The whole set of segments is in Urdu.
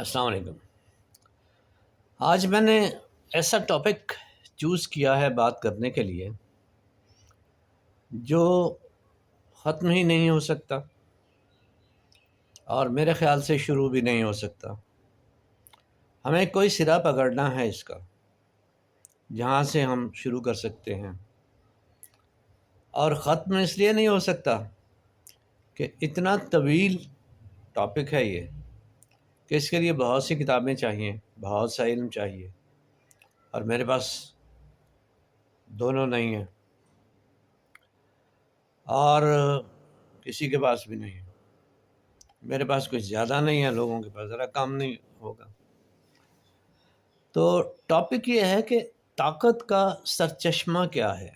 السلام علیکم۔ آج میں نے ایسا ٹاپک چوز کیا ہے بات کرنے کے لیے جو ختم ہی نہیں ہو سکتا اور میرے خیال سے شروع بھی نہیں ہو سکتا۔ ہمیں کوئی سرا پکڑنا ہے اس کا جہاں سے ہم شروع کر سکتے ہیں، اور ختم اس لیے نہیں ہو سکتا کہ اتنا طویل ٹاپک ہے یہ کہ اس کے لیے بہت سی کتابیں چاہیے، بہت سا علم چاہیے، اور میرے پاس دونوں نہیں ہیں اور کسی کے پاس بھی نہیں ہے۔ میرے پاس کچھ زیادہ نہیں ہے، لوگوں کے پاس ذرا کم نہیں ہوگا۔ تو ٹاپک یہ ہے کہ طاقت کا سرچشمہ کیا ہے۔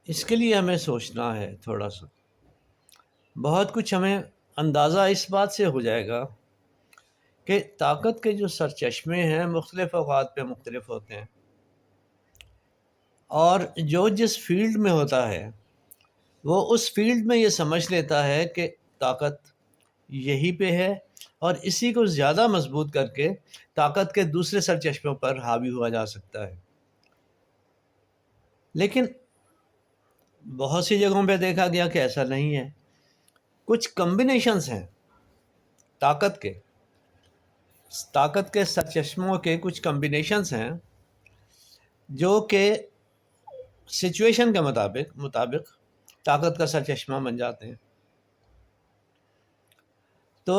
اس کے لیے ہمیں سوچنا ہے تھوڑا سا۔ بہت کچھ ہمیں اندازہ اس بات سے ہو جائے گا کہ طاقت کے جو سرچشمے ہیں مختلف اوقات پہ مختلف ہوتے ہیں، اور جو جس فیلڈ میں ہوتا ہے وہ اس فیلڈ میں یہ سمجھ لیتا ہے کہ طاقت یہی پہ ہے، اور اسی کو زیادہ مضبوط کر کے طاقت کے دوسرے سرچشموں پر حاوی ہوا جا سکتا ہے۔ لیکن بہت سی جگہوں پہ دیکھا گیا کہ ایسا نہیں ہے۔ کچھ کمبینیشنز ہیں طاقت کے سرچشموں کے کچھ کمبینیشنز ہیں جو کہ سچویشن کے مطابق طاقت کا سرچشمہ بن جاتے ہیں۔ تو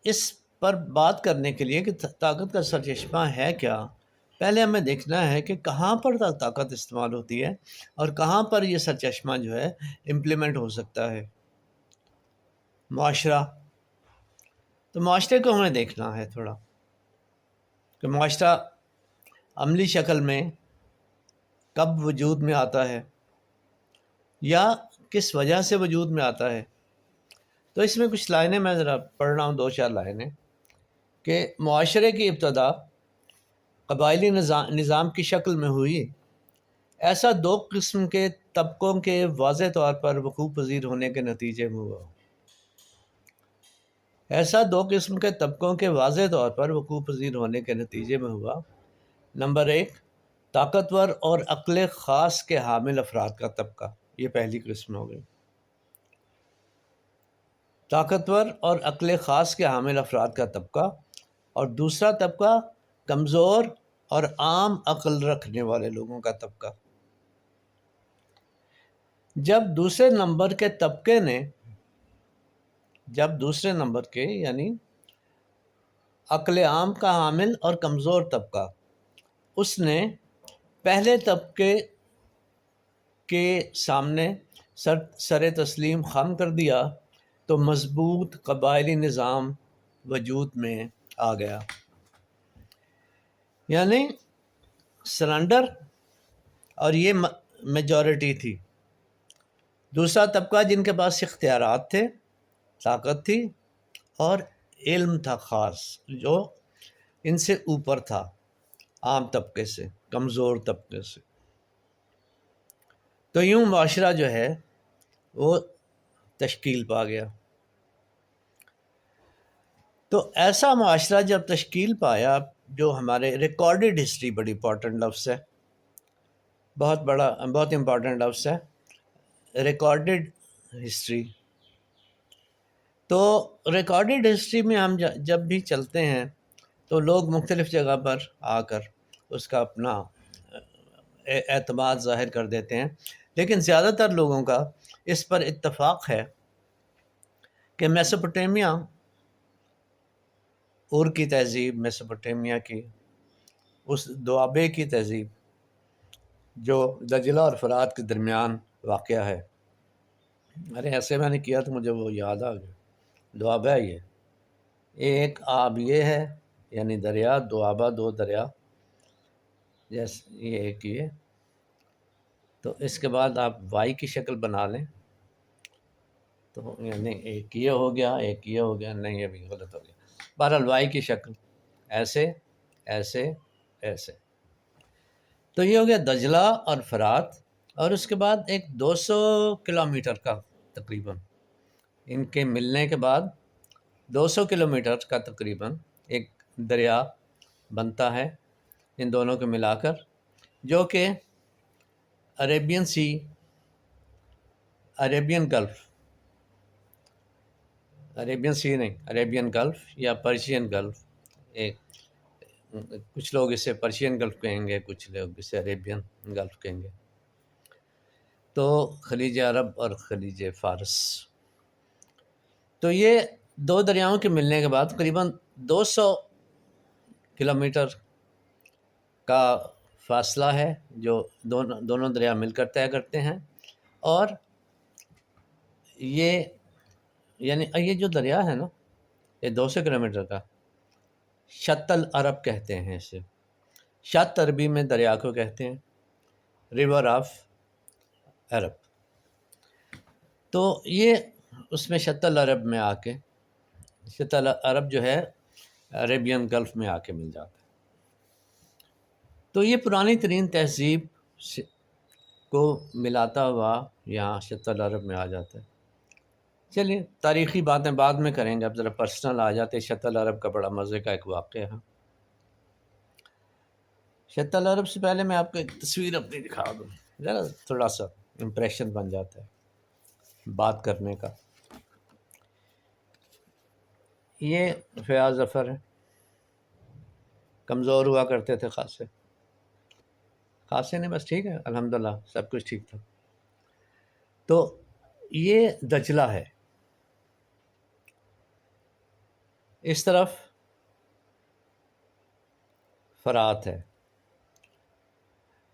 اس پر بات کرنے کے لیے کہ طاقت کا سرچشمہ ہے کیا، پہلے ہمیں دیکھنا ہے کہ کہاں پر طاقت استعمال ہوتی ہے اور کہاں پر یہ سرچشمہ جو ہے امپلیمنٹ ہو سکتا ہے۔ معاشرہ، تو معاشرے کو ہمیں دیکھنا ہے تھوڑا کہ معاشرہ عملی شکل میں کب وجود میں آتا ہے یا کس وجہ سے وجود میں آتا ہے۔ تو اس میں کچھ لائنیں میں ذرا پڑھ رہا ہوں، 2-4 لائنیں، کہ معاشرے کی ابتدا قبائلی نظام کی شکل میں ہوئی۔ ایسا 2 قسم کے طبقوں کے واضح طور پر وقوع پذیر ہونے کے نتیجے میں ہوا۔ نمبر 1، طاقتور اور عقل خاص کے حامل افراد کا طبقہ، یہ پہلی قسم ہو گئی۔ طاقتور اور عقل خاص کے حامل افراد کا طبقہ، اور دوسرا طبقہ کمزور اور عام عقل رکھنے والے لوگوں کا طبقہ۔ جب دوسرے نمبر کے یعنی عقل عام کا حامل اور کمزور طبقہ، اس نے پہلے طبقے کے سامنے سر تسلیم خم کر دیا تو مضبوط قبائلی نظام وجود میں آ گیا، یعنی سرنڈر، اور یہ میجورٹی تھی۔ دوسرا طبقہ جن کے پاس اختیارات تھے، طاقت تھی اور علم تھا خاص، جو ان سے اوپر تھا، عام طبقے سے، کمزور طبقے سے۔ تو یوں معاشرہ جو ہے وہ تشکیل پا گیا۔ تو ایسا معاشرہ جب تشکیل پایا، جو ہمارے ریکارڈڈ ہسٹری، بڑی امپورٹنٹ لفظ ہے، بہت امپورٹنٹ لفظ ہے ریکارڈڈ ہسٹری۔ تو ریکارڈڈ ہسٹری میں ہم جب بھی چلتے ہیں تو لوگ مختلف جگہ پر آ کر اس کا اپنا اعتماد ظاہر کر دیتے ہیں، لیکن زیادہ تر لوگوں کا اس پر اتفاق ہے کہ میسوپوٹیمیا، اور کی تہذیب، میسوپوٹیمیا کی اس دوآبے کی تہذیب جو دجلہ اور فرات کے درمیان واقع ہے۔ ایسے میں نے کیا تو مجھے وہ یاد آ گیا، دوآبہ یہ ایک آب یہ ہے، یعنی دریا، دوآبہ 2 دریا، جیسے یہ ایک یہ، تو اس کے بعد آپ وائی کی شکل بنا لیں تو یعنی ایک یہ ہو گیا، ایک یہ ہو گیا، نہیں یہ بھی غلط ہو گیا، بہرحال وائی کی شکل، ایسے ایسے ایسے۔ تو یہ ہو گیا دجلہ اور فرات، اور اس کے بعد ایک 200 کلومیٹر کا تقریباً ان کے ملنے کے بعد 200 کلومیٹر کا تقریباً ایک دریا بنتا ہے ان دونوں کو ملا کر، جو کہ عربین گلف یا پرشین گلف، ایک کچھ لوگ اسے پرشین گلف کہیں گے، کچھ لوگ اسے عربین گلف کہیں گے، تو خلیج عرب اور خلیج فارس. تو یہ دو دریاؤں کے ملنے کے بعد تقریباً 200 کلومیٹر کا فاصلہ ہے جو دونوں دریا مل کر طے کرتے ہیں. اور یہ یعنی یہ جو دریا ہے نا، یہ 200 کلومیٹر کا، شط العرب کہتے ہیں اسے. شط عربی میں دریا کو کہتے ہیں، ریور آف عرب. تو یہ اس میں شط العرب میں آ کے، شط العرب جو ہے عربین گلف میں آ کے مل جاتا ہے. تو یہ پرانی ترین تہذیب کو ملاتا ہوا یہاں شط العرب میں آ جاتا ہے. چلیے تاریخی باتیں بعد میں کریں گے، اب ذرا پرسنل آ جاتے. شط العرب کا بڑا مزے کا ایک واقعہ ہے. شط العرب سے پہلے میں آپ کو ایک تصویر اپنی دکھا دوں، ذرا تھوڑا سا امپریشن بن جاتا ہے بات کرنے کا. یہ فیاض ظفر ہے، کمزور ہوا کرتے تھے خاصے نہیں، بس ٹھیک ہے الحمدللہ سب کچھ ٹھیک تھا. تو یہ دجلہ ہے، اس طرف فرات ہے،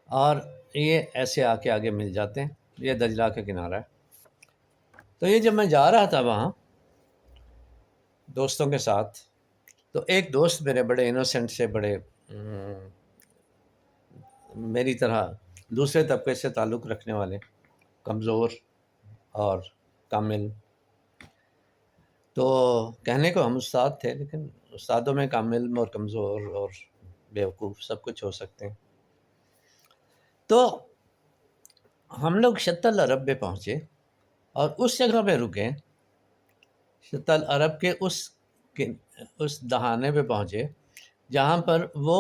اور یہ ایسے آ کے آگے مل جاتے ہیں. یہ دجلہ کا کنارہ ہے. تو یہ جب میں جا رہا تھا وہاں دوستوں کے ساتھ، تو ایک دوست میرے بڑے انوسینٹ سے، بڑے میری طرح دوسرے طبقے سے تعلق رکھنے والے، کمزور اور کامل. تو کہنے کو ہم استاد تھے، لیکن استادوں میں کامل اور کمزور اور بیوقوف سب کچھ ہو سکتے ہیں. تو ہم لوگ شط العرب پہ پہنچے اور اس جگہ پہ رکے، شط العرب کے اس دہانے پہ پہنچے جہاں پر وہ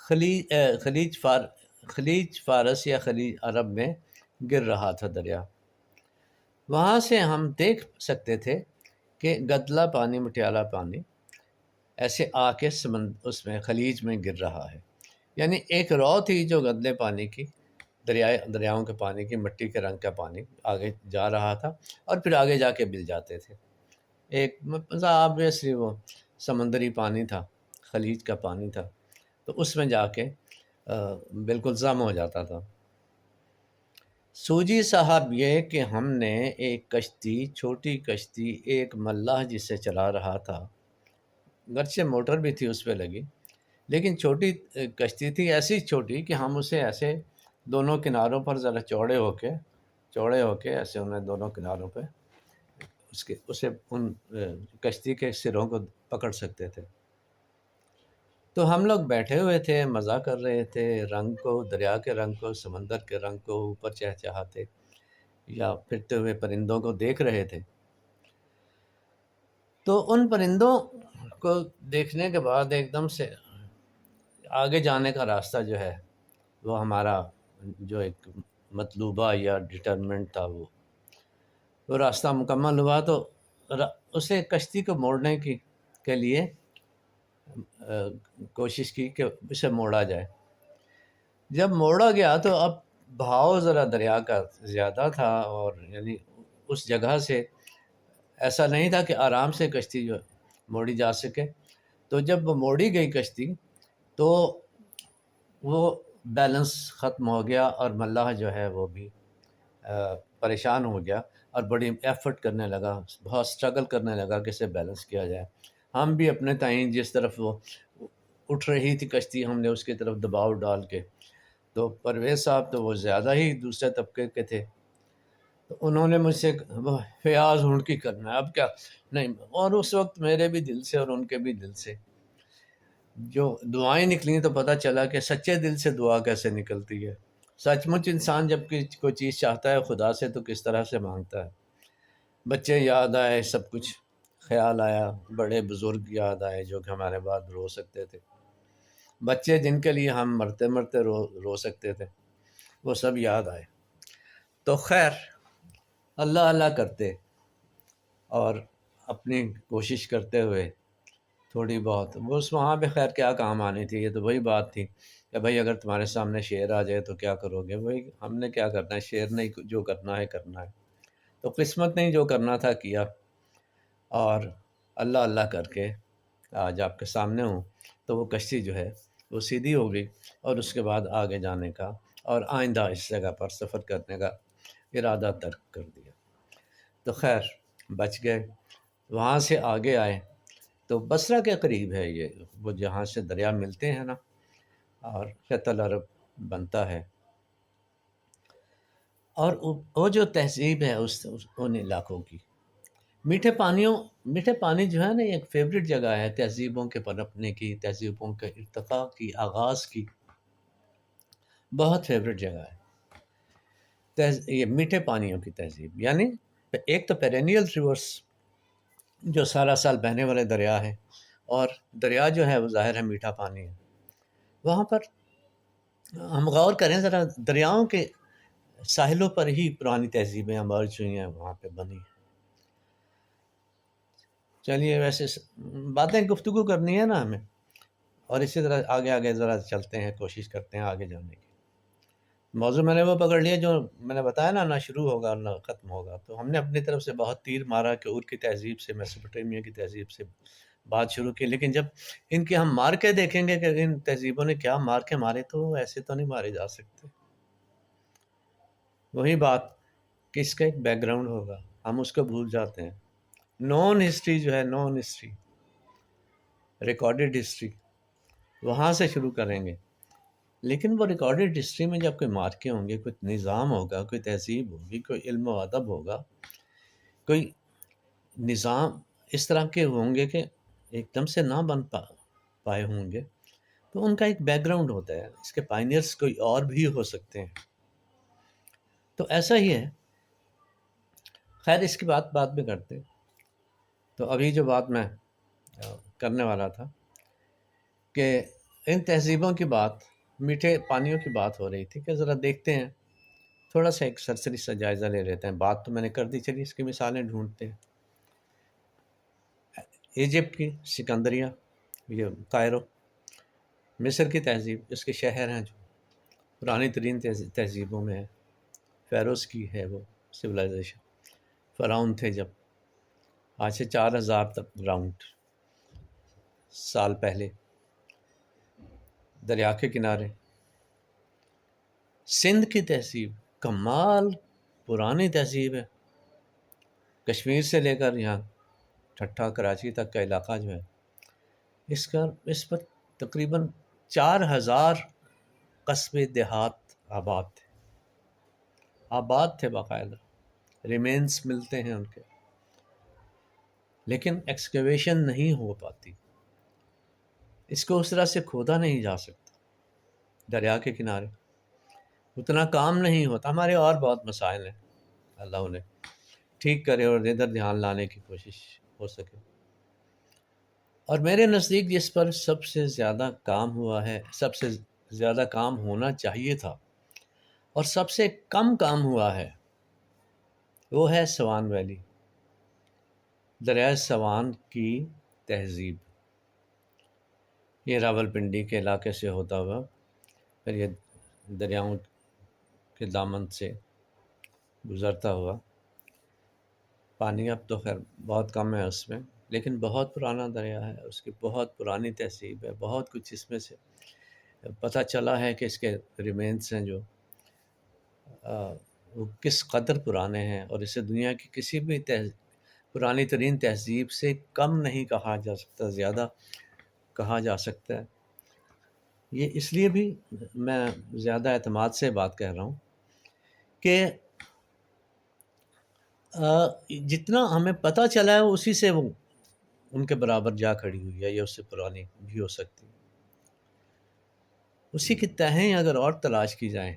خلیج فارس یا خلیج عرب میں گر رہا تھا دریا. وہاں سے ہم دیکھ سکتے تھے کہ گدلا پانی، مٹیالہ پانی ایسے آ کے اس میں خلیج میں گر رہا ہے. یعنی ایک رو تھی جو گدلے پانی کی، دریاؤں کے پانی کی، مٹی کے رنگ کا پانی آگے جا رہا تھا اور پھر آگے جا کے مل جاتے تھے. ایک آبویسلی وہ سمندری پانی تھا، خلیج کا پانی تھا، تو اس میں جا کے بالکل ضم ہو جاتا تھا. سوجی صاحب یہ کہ ہم نے ایک کشتی، چھوٹی کشتی، ایک ملاح جسے چلا رہا تھا، گرچہ موٹر بھی تھی اس پہ لگی، لیکن چھوٹی کشتی تھی، ایسی چھوٹی کہ ہم اسے ایسے دونوں کناروں پر ذرا چوڑے ہو کے ایسے انہیں دونوں کناروں پہ اسے ان کشتی کے سروں کو پکڑ سکتے تھے. تو ہم لوگ بیٹھے ہوئے تھے، مزہ کر رہے تھے، رنگ کو، دریا کے رنگ کو، سمندر کے رنگ کو اوپر چہچہاتے یا پھرتے ہوئے پرندوں کو دیکھ رہے تھے. تو ان پرندوں کو دیکھنے کے بعد ایک دم سے آگے جانے کا راستہ جو ہے، وہ ہمارا جو ایک مطلوبہ یا ڈٹرمنٹ تھا، وہ راستہ مکمل ہوا. تو اسے کشتی کو موڑنے کے لیے کوشش کی کہ اسے موڑا جائے. جب موڑا گیا تو اب بہاؤ ذرا دریا کا زیادہ تھا، اور یعنی اس جگہ سے ایسا نہیں تھا کہ آرام سے کشتی جو موڑی جا سکے. تو جب وہ موڑی گئی کشتی تو وہ بیلنس ختم ہو گیا، اور ملاح جو ہے وہ بھی پریشان ہو گیا اور بڑی ایفرٹ کرنے لگا، بہت سٹرگل کرنے لگا کہ اسے بیلنس کیا جائے. ہم بھی اپنے تئیں جس طرف وہ اٹھ رہی تھی کشتی، ہم نے اس کی طرف دباؤ ڈال کے. تو پرویز صاحب تو وہ زیادہ ہی دوسرے طبقے کے تھے، تو انہوں نے مجھ سے فیاض ہنڈکی کرنا ہے اب کیا نہیں. اور اس وقت میرے بھی دل سے اور ان کے بھی دل سے جو دعائیں نکلیں تو پتہ چلا کہ سچے دل سے دعا کیسے نکلتی ہے. سچ مچ انسان جب کوئی چیز چاہتا ہے خدا سے تو کس طرح سے مانگتا ہے. بچے یاد آئے، سب کچھ خیال آیا، بڑے بزرگ یاد آئے جو کہ ہمارے بعد رو سکتے تھے، بچے جن کے لیے ہم مرتے مرتے رو سکتے تھے، وہ سب یاد آئے۔ تو خیر، اللہ اللہ کرتے اور اپنی کوشش کرتے ہوئے تھوڑی بہت وہ اس وہاں پہ خیر کیا کام آنی تھی، یہ تو وہی بات تھی کہ بھائی اگر تمہارے سامنے شیر آ جائے تو کیا کرو گے؟ وہی ہم نے کیا کرنا ہے، شیر نے جو کرنا ہے کرنا ہے۔ تو قسمت نے جو کرنا تھا کیا، اور اللہ اللہ کر کے آج آپ کے سامنے ہوں۔ تو وہ کشتی جو ہے وہ سیدھی ہو گئی، اور اس کے بعد آگے جانے کا اور آئندہ اس جگہ پر سفر کرنے کا ارادہ ترک کر دیا۔ تو خیر بچ گئے۔ وہاں سے آگے آئے تو بصرہ کے قریب ہے یہ، وہ جہاں سے دریا ملتے ہیں نا، اور خط العرب بنتا ہے، اور وہ جو تہذیب ہے ان علاقوں کی، میٹھے پانی جو ہے نا، یہ ایک فیوریٹ جگہ ہے تہذیبوں کے پنپنے کی، تہذیبوں کے ارتقاء کی، آغاز کی، بہت فیوریٹ جگہ ہے یہ میٹھے پانیوں کی تہذیب۔ یعنی ایک تو پیرینیل ریورس جو سارا سال بہنے والے دریا ہے، اور دریا جو ہے وہ ظاہر ہے میٹھا پانی ہے۔ وہاں پر ہم غور کریں ذرا، دریاؤں کے ساحلوں پر ہی پرانی تہذیبیں امرج ہوئی ہیں، وہاں پہ بنی ہیں۔ چلیے ویسے باتیں گفتگو کرنی ہے نا ہمیں، اور اسی طرح آگے آگے ذرا چلتے ہیں، کوشش کرتے ہیں آگے جانے کی۔ موضوع میں نے وہ پکڑ لیا جو میں نے بتایا نا، نہ شروع ہوگا نہ ختم ہوگا۔ تو ہم نے اپنی طرف سے بہت تیر مارا کہ اور کی تہذیب سے، میسوپوٹیمیا کی تہذیب سے بات شروع کی، لیکن جب ان کے ہم مار کے دیکھیں گے کہ ان تہذیبوں نے کیا مار کے مارے، تو ایسے تو نہیں مارے جا سکتے۔ وہی بات کہ اس کا ایک بیک گراؤنڈ ہوگا، ہم اس کو بھول جاتے ہیں۔ نون ہسٹری جو ہے، نون ہسٹری، ریکارڈڈ ہسٹری، وہاں سے شروع کریں گے۔ لیکن وہ ریکارڈڈ ہسٹری میں جب کوئی مارکے ہوں گے، کوئی نظام ہوگا، کوئی تہذیب ہوگی، کوئی علم و ادب ہوگا، کوئی نظام اس طرح کے ہوں گے کہ ایک دم سے نہ بن پائے ہوں گے، تو ان کا ایک بیک گراؤنڈ ہوتا ہے، اس کے پائنیئرس کوئی اور بھی ہو سکتے ہیں۔ تو ایسا ہی ہے۔ خیر اس کی بات بھی کرتے۔ تو ابھی جو بات میں کرنے والا تھا کہ ان تہذیبوں کی بات، میٹھے پانیوں کی بات ہو رہی تھی، کہ ذرا دیکھتے ہیں، تھوڑا سا ایک سرسری سا جائزہ لے لیتے ہیں۔ بات تو میں نے کر دی، چلیے اس کی مثالیں ڈھونڈتے ہیں۔ ایجپٹ کی سکندریہ، یہ قاہرہ، مصر کی تہذیب، اس کے شہر ہیں جو پرانی ترین تہذیبوں میں ہے، فیروز کی ہے وہ سویلائزیشن، فرعون تھے جب، آج سے 4000 تک راؤنڈ سال پہلے، دریا کے کنارے۔ سندھ کی تہذیب کمال پرانی تہذیب ہے، کشمیر سے لے کر یہاں ٹھٹھا کراچی تک کا علاقہ جو ہے، اس پر تقریباً 4000 قصبے دیہات آباد تھے باقاعدہ، ریمینس ملتے ہیں ان کے، لیکن ایکسکیویشن نہیں ہو پاتی، اس کو اس طرح سے کھودا نہیں جا سکتا۔ دریا کے کنارے اتنا کام نہیں ہوتا۔ ہمارے اور بہت مسائل ہیں، اللہ انہیں ٹھیک کرے اور ادھر دھیان لانے کی کوشش ہو سکے۔ اور میرے نزدیک جس پر سب سے زیادہ کام ہوا ہے، سب سے زیادہ کام ہونا چاہیے تھا، اور سب سے کم کام ہوا ہے، وہ ہے سوان ویلی، دریائے سوان کی تہذیب۔ یہ راول پنڈی کے علاقے سے ہوتا ہوا پھر یہ دریاؤں کے دامن سے گزرتا ہوا، پانی اب تو خیر بہت کم ہے اس میں، لیکن بہت پرانا دریا ہے، اس کی بہت پرانی تہذیب ہے، بہت کچھ اس میں سے پتہ چلا ہے کہ اس کے ریمینس ہیں جو وہ کس قدر پرانے ہیں، اور اسے دنیا کی کسی بھی پرانی ترین تہذیب سے کم نہیں کہا جا سکتا، زیادہ کہا جا سکتا ہے۔ یہ اس لیے بھی میں زیادہ اعتماد سے بات کہہ رہا ہوں کہ جتنا ہمیں پتہ چلا ہے اسی سے وہ ان کے برابر جا کھڑی ہوئی ہے، یا اس سے پرانی بھی ہو سکتی ہے۔ اسی کی تہیں اگر اور تلاش کی جائیں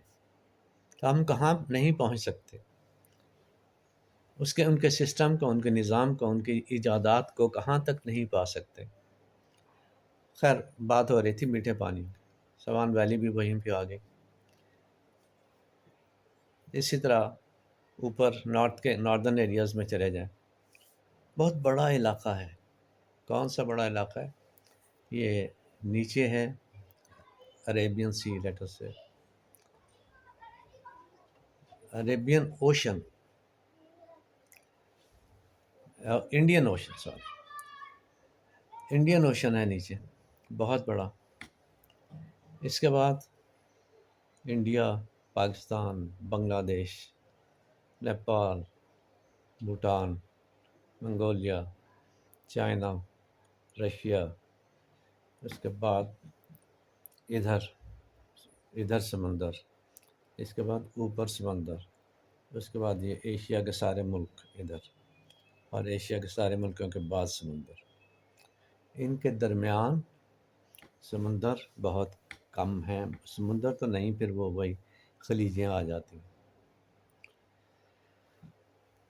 تو ہم کہاں نہیں پہنچ سکتے۔ ان کے سسٹم کو، ان کے نظام کو، ان کی ایجادات کو کہاں تک نہیں پا سکتے۔ خیر، بات ہو رہی تھی میٹھے پانی کی، سوان ویلی بھی وہیں پہ آ گئی۔ اسی طرح اوپر ناردرن ایریاز میں چلے جائیں، بہت بڑا علاقہ ہے۔ کون سا بڑا علاقہ ہے؟ یہ نیچے ہے عریبین سی، لیٹر سے Arabian ocean, Indian ocean, sorry, Indian ocean ہے نیچے، بہت بڑا۔ اس کے بعد انڈیا، پاکستان، بنگلہ دیش، نیپال، بھوٹان، منگولیا، چائنا، رشیا، اس کے بعد ادھر سمندر، اس کے بعد اوپر سمندر، اس کے بعد یہ ایشیا کے سارے ملک ادھر، اور ایشیا کے سارے ملکوں کے بعد سمندر۔ ان کے درمیان سمندر بہت کم ہیں، سمندر تو نہیں، پھر وہی خلیجیں آ جاتی ہیں۔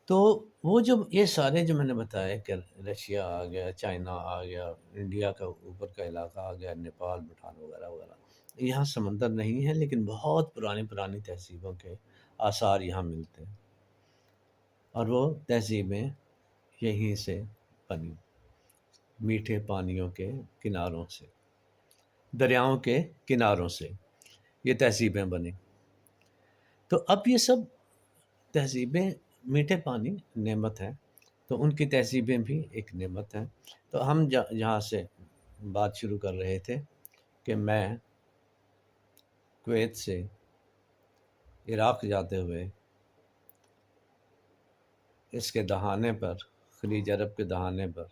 تو وہ جو یہ سارے جو میں نے بتایا کہ رشیا آ گیا، چائنا آ گیا، انڈیا کا اوپر کا علاقہ آ گیا، نیپال، بھوٹان وغیرہ وغیرہ، یہاں سمندر نہیں ہے، لیکن بہت پرانی تہذیبوں کے آثار یہاں ملتے ہیں، اور وہ تہذیبیں یہیں سے بنی، میٹھے پانیوں کے کناروں سے، دریاؤں کے کناروں سے یہ تہذیبیں بنی۔ تو اب یہ سب تہذیبیں، میٹھے پانی نعمت ہے، تو ان کی تہذیبیں بھی ایک نعمت ہیں۔ تو ہم جہاں سے بات شروع کر رہے تھے کہ میں کویت سے عراق جاتے ہوئے اس کے دہانے پر، خلیج عرب کے دہانے پر،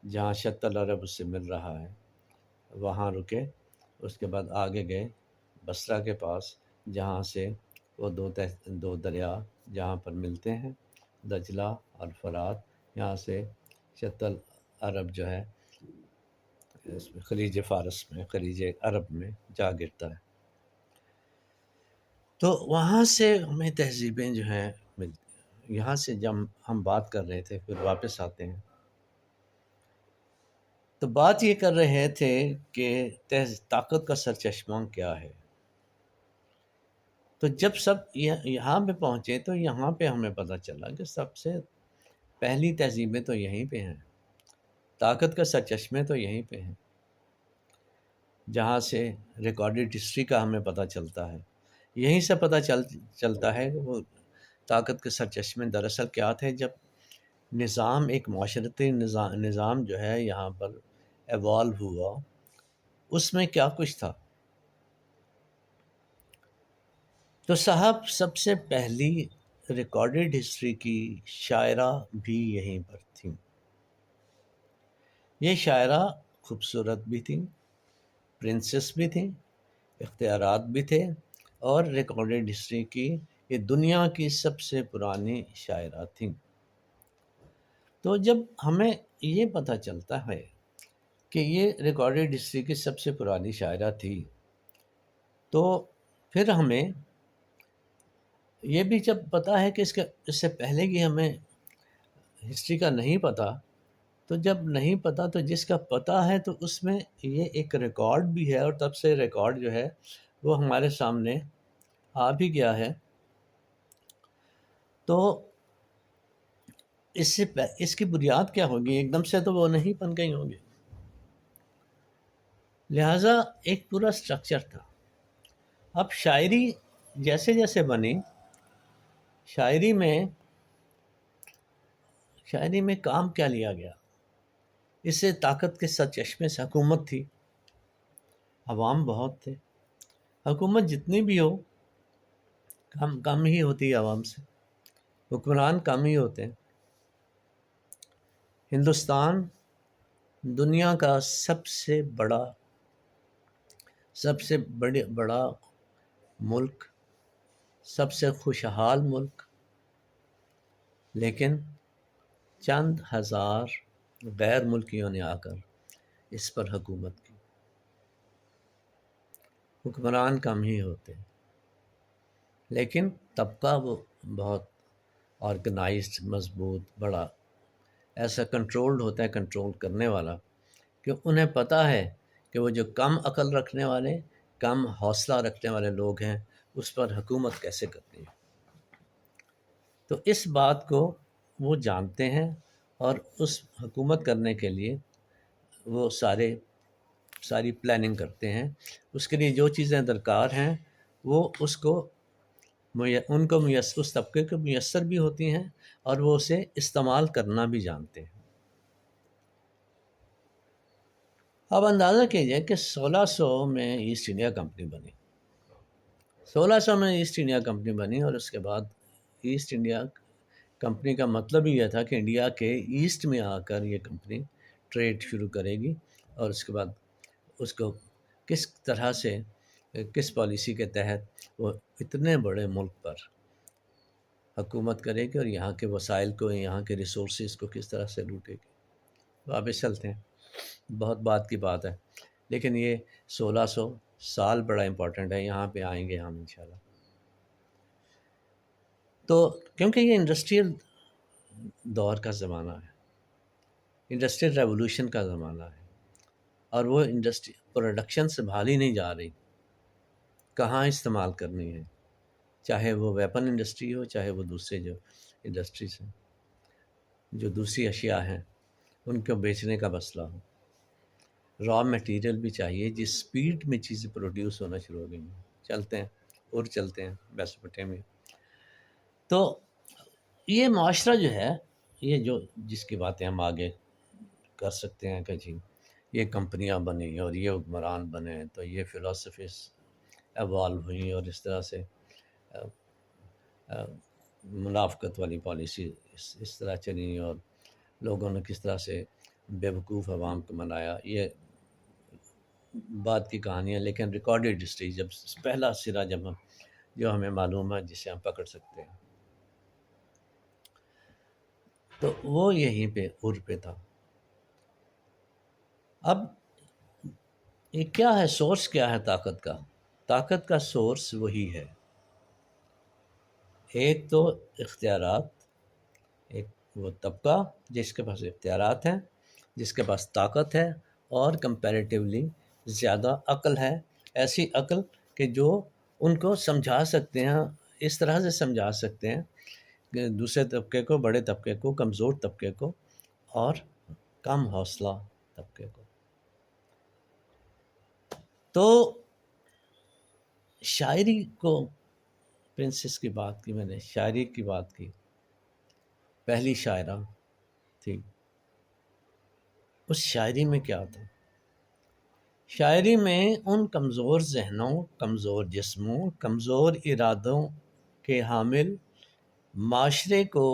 جہاں شط العرب اس سے مل رہا ہے، وہاں رکے۔ اس کے بعد آگے گئے بصرہ کے پاس، جہاں سے وہ دو دریا جہاں پر ملتے ہیں، دجلہ اور فرات، یہاں سے شط العرب جو ہے اس میں خلیج فارس میں، خلیج عرب میں جا گرتا ہے۔ تو وہاں سے ہمیں تہذیبیں جو ہیں ملتی ہیں۔ یہاں سے جب ہم بات کر رہے تھے، پھر واپس آتے ہیں، تو بات یہ کر رہے تھے کہ طاقت کا سرچشمہ کیا ہے۔ تو جب سب یہاں پہ پہنچے تو یہاں پہ ہمیں پتہ چلا کہ سب سے پہلی تہذیبیں تو یہیں پہ ہیں، طاقت کا سرچشمے تو یہیں پہ ہیں، جہاں سے ریکارڈڈ ہسٹری کا ہمیں پتہ چلتا ہے۔ یہیں سے پتہ چلتا ہے کہ وہ طاقت کے سرچشمے دراصل کیا تھے۔ جب نظام، ایک معاشرتی نظام جو ہے یہاں پر ایوالو ہوا، اس میں کیا کچھ تھا۔ تو صاحب، سب سے پہلی ریکارڈڈ ہسٹری کی شاعرہ بھی یہیں پر تھیں۔ یہ شاعرہ خوبصورت بھی تھیں، پرنسس بھی تھیں، اختیارات بھی تھے، اور ریکارڈڈ ہسٹری کی یہ دنیا کی سب سے پرانی شاعرہ تھیں۔ تو جب ہمیں یہ پتہ چلتا ہے کہ یہ ریکارڈڈ ہسٹری کی سب سے پرانی شاعرہ تھی، تو پھر ہمیں یہ بھی جب پتہ ہے کہ اس سے پہلے کی ہمیں ہسٹری کا نہیں پتہ، تو جب نہیں پتہ تو جس کا پتہ ہے تو اس میں یہ ایک ریکارڈ بھی ہے، اور تب سے ریکارڈ جو ہے وہ ہمارے سامنے آ بھی گیا ہے۔ تو اس کی بنیاد کیا ہوگی؟ ایک دم سے تو وہ نہیں بن گئی ہوگی، لہٰذا ایک پورا سٹرکچر تھا۔ اب شاعری جیسے جیسے بنی، شاعری میں کام کیا لیا گیا؟ اس سے طاقت کے سرچشمے سے حکومت تھی، عوام بہت تھے، حکومت جتنی بھی ہو کم ہی ہوتی ہے عوام سے، حکمران کم ہی ہوتے ہیں۔ ہندوستان دنیا کا سب سے بڑا ملک، سب سے خوشحال ملک، لیکن چند ہزار غیر ملکیوں نے آ کر اس پر حکومت کی، حکمران کم ہی ہوتے، لیکن طبقہ وہ بہت آرگنائزڈ، مضبوط، بڑا ایسا کنٹرولڈ ہوتا ہے، کنٹرول کرنے والا، کہ انہیں پتہ ہے کہ وہ جو کم عقل رکھنے والے، کم حوصلہ رکھنے والے لوگ ہیں، اس پر حکومت کیسے کرنی ہے۔ تو اس بات کو وہ جانتے ہیں، اور اس حکومت کرنے کے لیے وہ ساری پلاننگ کرتے ہیں۔ اس کے لیے جو چیزیں درکار ہیں وہ ان کو اس طبقے کو میسر بھی ہوتی ہیں، اور وہ اسے استعمال کرنا بھی جانتے ہیں۔ اب اندازہ کیجئے کہ 1600 میں ایسٹ انڈیا کمپنی بنی، 1600 میں ایسٹ انڈیا کمپنی بنی، اور اس کے بعد ایسٹ انڈیا کمپنی کا مطلب ہی یہ تھا کہ انڈیا کے ایسٹ میں آ کر یہ کمپنی ٹریڈ شروع کرے گی، اور اس کے بعد اس کو کس طرح سے، کس پالیسی کے تحت وہ اتنے بڑے ملک پر حکومت کرے گی، اور یہاں کے وسائل کو، یہاں کے ریسورسز کو کس طرح سے لوٹے گی۔ واپس چلتے ہیں، بہت بات کی بات ہے، لیکن یہ 1600 سال بڑا امپورٹنٹ ہے، یہاں پہ آئیں گے ہم انشاءاللہ۔ تو کیونکہ یہ انڈسٹریل دور کا زمانہ ہے، انڈسٹریل ریولوشن کا زمانہ ہے، اور وہ انڈسٹری پروڈکشن سنبھالی نہیں جا رہی، کہاں استعمال کرنی ہے، چاہے وہ ویپن انڈسٹری ہو، چاہے وہ دوسرے جو انڈسٹریز ہیں، جو دوسری اشیاء ہیں ان کو بیچنے کا مسئلہ ہو، را میٹیریل بھی چاہیے، جس سپیڈ میں چیزیں پروڈیوس ہونا شروع ہو گئی ہیں۔ چلتے ہیں اور چلتے ہیں میسوپوٹیمیا۔ تو یہ معاشرہ جو ہے، یہ جس کی باتیں ہم آگے کر سکتے ہیں کہ جی یہ کمپنیاں بنی اور یہ حکمران بنے، تو یہ فلاسفیز ایوالو ہوئیں، اور اس طرح سے منافقت والی پالیسی اس طرح چلی، اور لوگوں نے کس طرح سے بیوقوف عوام کو منایا، یہ بات کی کہانیاں، لیکن ریکارڈڈ ہسٹری جب پہلا سرا جو ہمیں معلوم ہے، جسے ہم پکڑ سکتے ہیں، تو وہ یہیں پہ پہ تھا۔ اب یہ کیا ہے، سورس کیا ہے طاقت کا؟ طاقت کا سورس وہی ہے، ایک تو اختیارات، ایک وہ طبقہ جس کے پاس اختیارات ہیں، جس کے پاس طاقت ہے، اور کمپیریٹیولی زیادہ عقل ہے، ایسی عقل کہ جو ان کو سمجھا سکتے ہیں، اس طرح سے سمجھا سکتے ہیں کہ دوسرے طبقے کو، بڑے طبقے کو، کمزور طبقے کو، اور کم حوصلہ طبقے کو۔ تو شاعری کو، پرنسس کی بات کی میں نے، شاعری کی بات کی، پہلی شاعرہ تھی، اس شاعری میں کیا تھا؟ شاعری میں ان کمزور ذہنوں، کمزور جسموں، کمزور ارادوں کے حامل معاشرے کو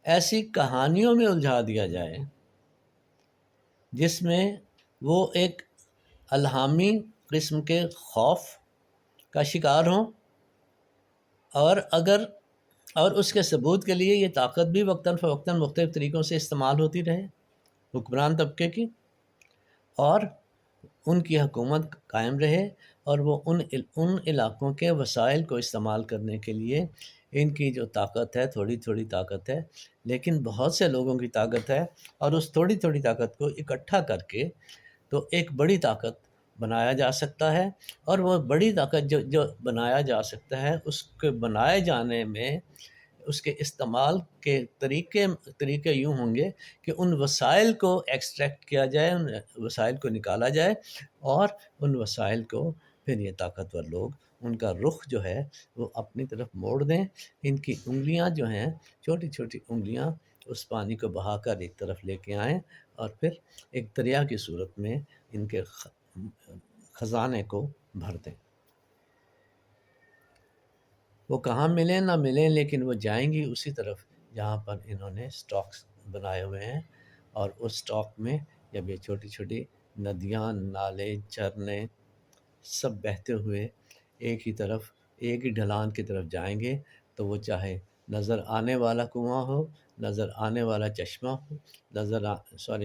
ایسی کہانیوں میں الجھا دیا جائے جس میں وہ ایک الہامی قسم کے خوف کا شکار ہوں، اور اس کے ثبوت کے لیے یہ طاقت بھی وقتاً فوقتاً مختلف طریقوں سے استعمال ہوتی رہے حکمران طبقے کی، اور ان کی حکومت قائم رہے، اور وہ ان علاقوں کے وسائل کو استعمال کرنے کے لیے ان کی جو طاقت ہے، تھوڑی تھوڑی طاقت ہے، لیکن بہت سے لوگوں کی طاقت ہے، اور اس تھوڑی تھوڑی طاقت کو اکٹھا کر کے تو ایک بڑی طاقت بنایا جا سکتا ہے۔ اور وہ بڑی طاقت جو بنایا جا سکتا ہے، اس کے بنائے جانے میں اس کے استعمال کے طریقے یوں ہوں گے کہ ان وسائل کو ایکسٹریکٹ کیا جائے، ان وسائل کو نکالا جائے، اور ان وسائل کو پھر یہ طاقتور لوگ، ان کا رخ جو ہے وہ اپنی طرف موڑ دیں، ان کی انگلیاں جو ہیں، چھوٹی چھوٹی انگلیاں، اس پانی کو بہا کر ایک طرف لے کے آئیں، اور پھر ایک دریا کی صورت میں ان کے خزانے کو بھر دیں۔ وہ کہاں ملیں نہ ملیں، لیکن وہ جائیں گی اسی طرف جہاں پر انہوں نے سٹاکس بنائے ہوئے ہیں، اور اس سٹاک میں جب یہ چھوٹی چھوٹی ندیاں، نالے، جھرنے سب بہتے ہوئے ایک ہی طرف، ایک ہی ڈھلان کی طرف جائیں گے، تو وہ چاہے نظر آنے والا کنواں ہو، نظر آنے والا چشمہ ہو،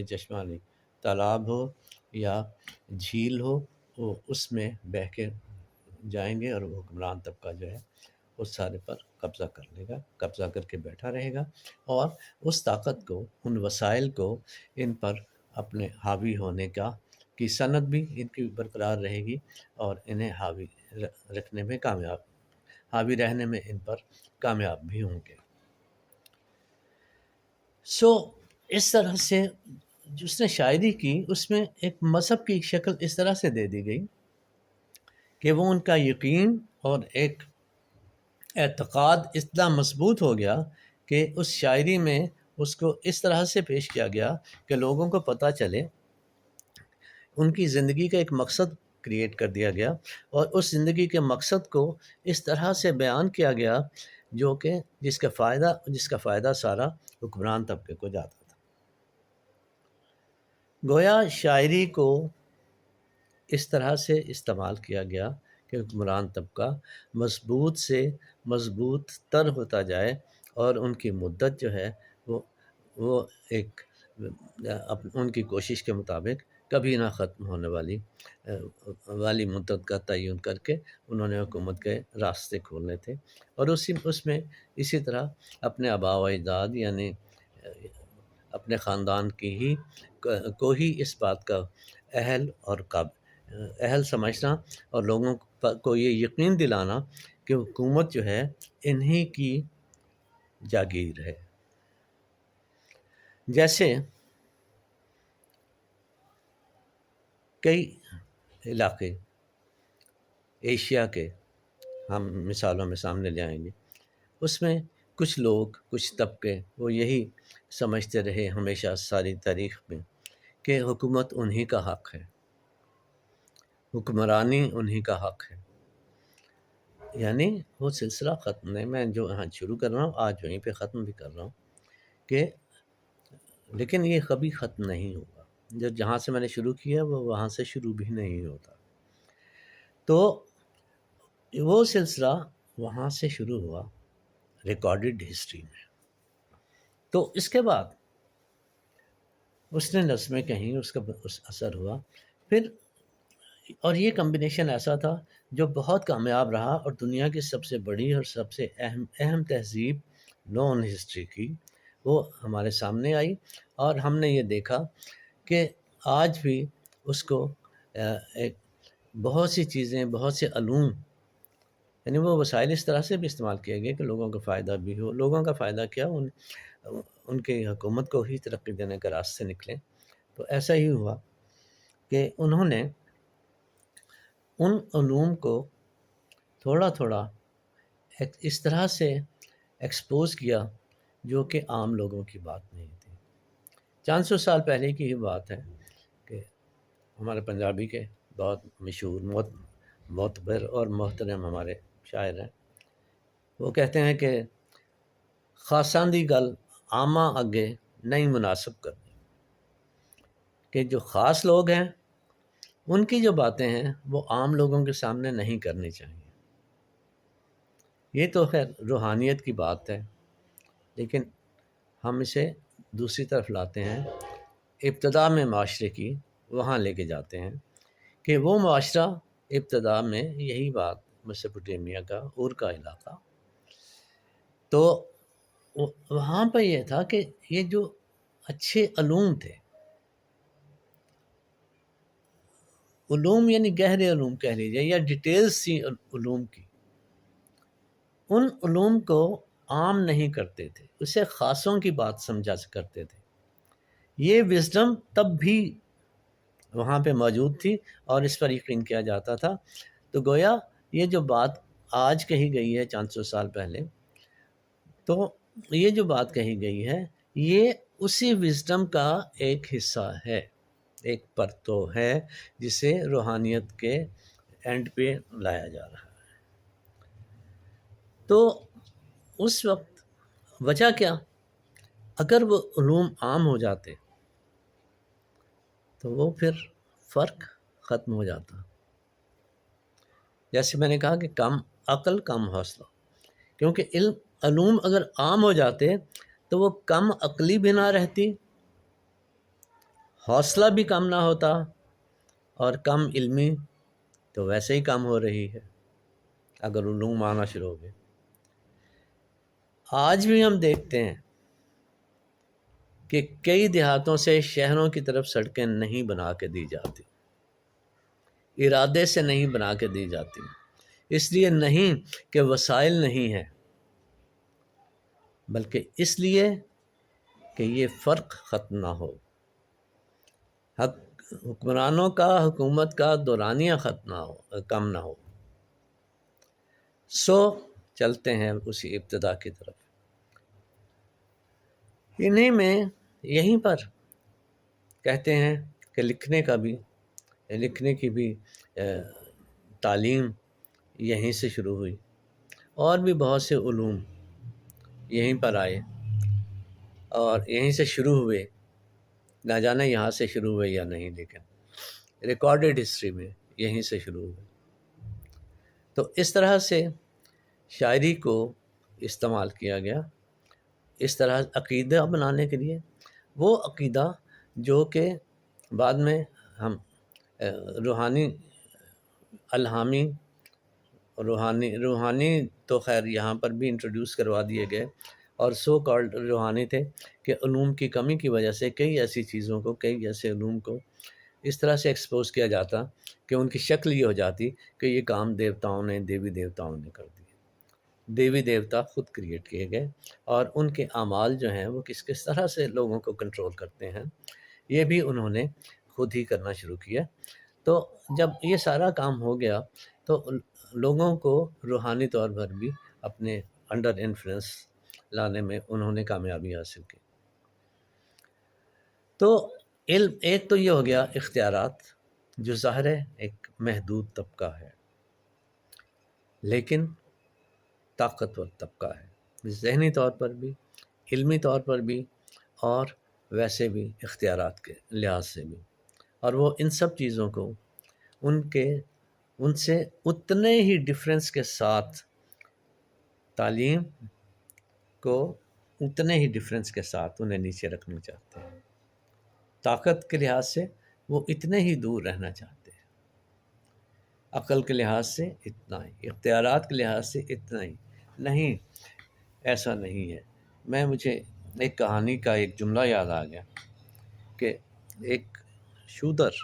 چشمہ نہیں، تالاب ہو یا جھیل ہو، وہ اس میں بہہ کے جائیں گے، اور وہ حکمران طبقہ جو ہے اس سارے پر قبضہ کر لے گا، قبضہ کر کے بیٹھا رہے گا، اور اس طاقت کو، ان وسائل کو ان پر اپنے حاوی ہونے کی صنعت بھی ان کی برقرار رہے گی، اور انہیں حاوی رکھنے میں حاوی رہنے میں ان پر کامیاب بھی ہوں گے۔ اس طرح سے جس نے شاعری کی اس میں ایک مذہب کی شکل اس طرح سے دے دی گئی کہ وہ ان کا یقین اور ایک اعتقاد اتنا مضبوط ہو گیا کہ اس شاعری میں اس کو اس طرح سے پیش کیا گیا کہ لوگوں کو پتہ چلے، ان کی زندگی کا ایک مقصد کریٹ کر دیا گیا، اور اس زندگی کے مقصد کو اس طرح سے بیان کیا گیا جو کہ جس کا فائدہ سارا حکمران طبقے کو جاتا تھا۔ گویا شاعری کو اس طرح سے استعمال کیا گیا کہ حکمران طبقہ مضبوط سے مضبوط تر ہوتا جائے، اور ان کی مدت جو ہے وہ ایک ان کی کوشش کے مطابق کبھی نہ ختم ہونے والی مدت کا تعین کر کے انہوں نے حکومت کے راستے کھولنے تھے، اور اس میں اسی طرح اپنے آباء و اجداد یعنی اپنے خاندان کو ہی اس بات کا اہل سمجھنا، اور لوگوں کو یہ یقین دلانا کہ حکومت جو ہے انہی کی جاگیر ہے۔ جیسے کئی علاقے ایشیا کے ہم مثالوں میں سامنے لے آئیں گے، اس میں کچھ لوگ، کچھ طبقے وہ یہی سمجھتے رہے ہمیشہ ساری تاریخ میں کہ حکومت انہی کا حق ہے، حکمرانی انہی کا حق ہے، یعنی وہ سلسلہ ختم نہیں، میں جو یہاں شروع کر رہا ہوں آج وہیں پہ ختم بھی کر رہا ہوں کہ لیکن یہ کبھی ختم نہیں ہوگا، جہاں سے میں نے شروع کیا وہ وہاں سے شروع بھی نہیں ہوتا، تو وہ سلسلہ وہاں سے شروع ہوا ریکارڈڈ ہسٹری میں۔ تو اس کے بعد اس نے نظمیں کہیں، اس کا اثر ہوا پھر، اور یہ کمبینیشن ایسا تھا جو بہت کامیاب رہا، اور دنیا کی سب سے بڑی اور سب سے اہم تہذیب نون ہسٹری کی وہ ہمارے سامنے آئی، اور ہم نے یہ دیکھا کہ آج بھی اس کو ایک بہت سی چیزیں، بہت سے علوم، یعنی وہ وسائل اس طرح سے بھی استعمال کیے گئے کہ لوگوں کا فائدہ بھی ہو۔ لوگوں کا فائدہ کیا، ان کی حکومت کو ہی ترقی دینے کا راستے نکلے۔ تو ایسا ہی ہوا کہ انہوں نے ان علوم کو تھوڑا تھوڑا اس طرح سے ایکسپوز کیا جو کہ عام لوگوں کی بات نہیں تھی۔ 400 سال پہلے کی ہی بات ہے کہ ہمارے پنجابی کے بہت مشہور معتبر اور محترم ہمارے شاعر ہیں، وہ کہتے ہیں کہ خاصاں دی گل عاماں اگے نہیں مناسب کرنی، کہ جو خاص لوگ ہیں ان کی جو باتیں ہیں وہ عام لوگوں کے سامنے نہیں کرنی چاہیے۔ یہ تو خیر روحانیت کی بات ہے، لیکن ہم اسے دوسری طرف لاتے ہیں، ابتدا میں معاشرے کی وہاں لے کے جاتے ہیں کہ وہ معاشرہ ابتدا میں یہی بات میسوپوٹیمیا کا اور کا علاقہ، تو وہاں پہ یہ تھا کہ یہ جو اچھے علوم تھے، علوم یعنی گہرے علوم کہہ لیجیے یا ڈیٹیلز تھی علوم کی، ان علوم کو عام نہیں کرتے تھے، اسے خاصوں کی بات سمجھا کرتے تھے۔ یہ وزڈم تب بھی وہاں پہ موجود تھی اور اس پر یقین کیا جاتا تھا۔ تو گویا یہ جو بات آج کہی گئی ہے 400 سال پہلے، تو یہ جو بات کہی گئی ہے یہ اسی وزڈم کا ایک حصہ ہے، ایک پرتو ہے جسے روحانیت کے اینڈ پہ لایا جا رہا ہے۔ تو اس وقت وجہ کیا، اگر وہ علوم عام ہو جاتے تو وہ پھر فرق ختم ہو جاتا۔ جیسے میں نے کہا کہ کم عقل کم حوصلہ، کیونکہ علوم اگر عام ہو جاتے تو وہ کم عقلی بھی نہ رہتی، حوصلہ بھی کم نہ ہوتا، اور کم علمی تو ویسے ہی کم ہو رہی ہے اگر علوم آنا شروع ہو گئے۔ آج بھی ہم دیکھتے ہیں کہ کئی دیہاتوں سے شہروں کی طرف سڑکیں نہیں بنا کے دی جاتی، ارادے سے نہیں بنا کے دی جاتی، اس لیے نہیں کہ وسائل نہیں ہیں، بلکہ اس لیے کہ یہ فرق ختم نہ ہو، حکمرانوں کا حکومت کا دورانیہ ختم نہ ہو، کم نہ ہو۔ سو چلتے ہیں اسی ابتدا کی طرف۔ انہی میں یہیں پر کہتے ہیں کہ لکھنے کی بھی تعلیم یہیں سے شروع ہوئی، اور بھی بہت سے علوم یہیں پر آئے اور یہیں سے شروع ہوئے، نہ جانے یہاں سے شروع ہوئے یا نہیں، لیکن ریکارڈڈ ہسٹری میں یہیں سے شروع ہوئے۔ تو اس طرح سے شاعری کو استعمال کیا گیا، اس طرح عقیدہ بنانے کے لیے، وہ عقیدہ جو کہ بعد میں ہم روحانی الہامی روحانی تو خیر یہاں پر بھی انٹروڈیوس کروا دیے گئے، اور سو کالڈ روحانی تھے کہ علوم کی کمی کی وجہ سے کئی ایسی چیزوں کو، کئی ایسے علوم کو اس طرح سے ایکسپوز کیا جاتا کہ ان کی شکل یہ ہو جاتی کہ یہ کام دیوتاؤں نے، دیوی دیوتاؤں نے کر دی۔ دیوی دیوتا خود کریٹ کیے گئے، اور ان کے اعمال جو ہیں وہ کس طرح سے لوگوں کو کنٹرول کرتے ہیں، یہ بھی انہوں نے خود ہی کرنا شروع کیا۔ تو جب یہ سارا کام ہو گیا تو لوگوں کو روحانی طور پر بھی اپنے انڈر انفلوئنس لانے میں انہوں نے کامیابی حاصل کی۔ تو علم ایک تو یہ ہو گیا اختیارات، جو ظاہر ہے ایک محدود طبقہ ہے، لیکن طاقتور طبقہ ہے، ذہنی طور پر بھی، علمی طور پر بھی، اور ویسے بھی اختیارات کے لحاظ سے بھی، اور وہ ان سب چیزوں کو ان سے اتنے ہی ڈفرینس کے ساتھ تعلیم کو اتنے ہی ڈفرینس کے ساتھ انہیں نیچے رکھنا چاہتے ہیں۔ طاقت کے لحاظ سے وہ اتنے ہی دور رہنا چاہتے ہیں، عقل کے لحاظ سے اتنا ہی، اختیارات کے لحاظ سے اتنا ہی نہیں، ایسا نہیں ہے۔ مجھے ایک کہانی کا ایک جملہ یاد آ گیا کہ ایک شودر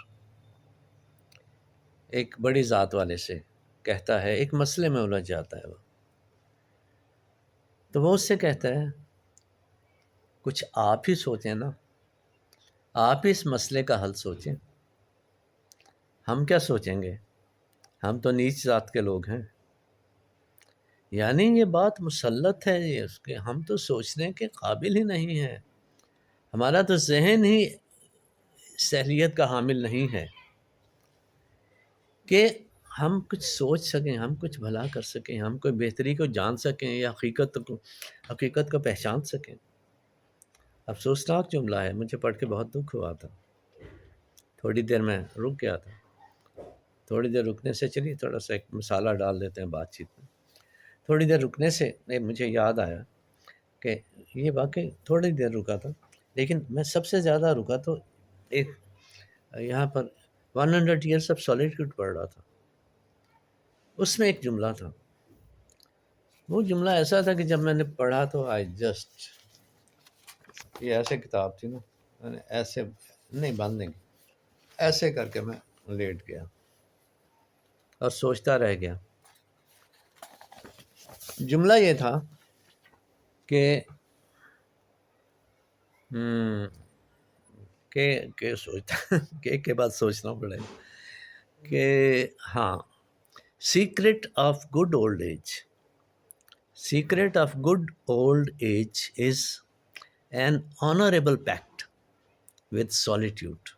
ایک بڑی ذات والے سے کہتا ہے، ایک مسئلے میں الجھ جاتا ہے وہ، تو وہ اس سے کہتا ہے کچھ آپ ہی سوچیں نا، آپ اس مسئلے کا حل سوچیں، ہم کیا سوچیں گے، ہم تو نیچ ذات کے لوگ ہیں۔ یعنی یہ بات مسلط ہے، یہ اس کے ہم تو سوچنے کے قابل ہی نہیں ہیں، ہمارا تو ذہن ہی صلاحیت کا حامل نہیں ہے کہ ہم کچھ سوچ سکیں، ہم کچھ بھلا کر سکیں، ہم کوئی بہتری کو جان سکیں یا حقیقت کو پہچان سکیں۔ افسوسناک جملہ ہے، مجھے پڑھ کے بہت دکھ ہوا تھا، تھوڑی دیر میں رک گیا تھا۔ تھوڑی دیر رکنے سے، چلیے تھوڑا سا ایک مسالہ ڈال دیتے ہیں بات چیت میں، تھوڑی دیر رکنے سے مجھے یاد آیا کہ یہ واقعی تھوڑی دیر رکا تھا، لیکن میں سب سے زیادہ رکا تو ایک یہاں پر 100 ایئرس آف سولیٹیوڈ پڑھ رہا تھا، اس میں ایک جملہ تھا، وہ جملہ ایسا تھا کہ جب میں نے پڑھا تو یہ ایسے کتاب تھی نا، میں نے ایسے نہیں باندھیں گے، ایسے کر کے میں لیٹ گیا اور سوچتا رہ گیا۔ جملہ یہ تھا کہ سوچتا کے بعد سوچنا پڑے کہ ہاں، secret of good old age is an honorable pact with solitude.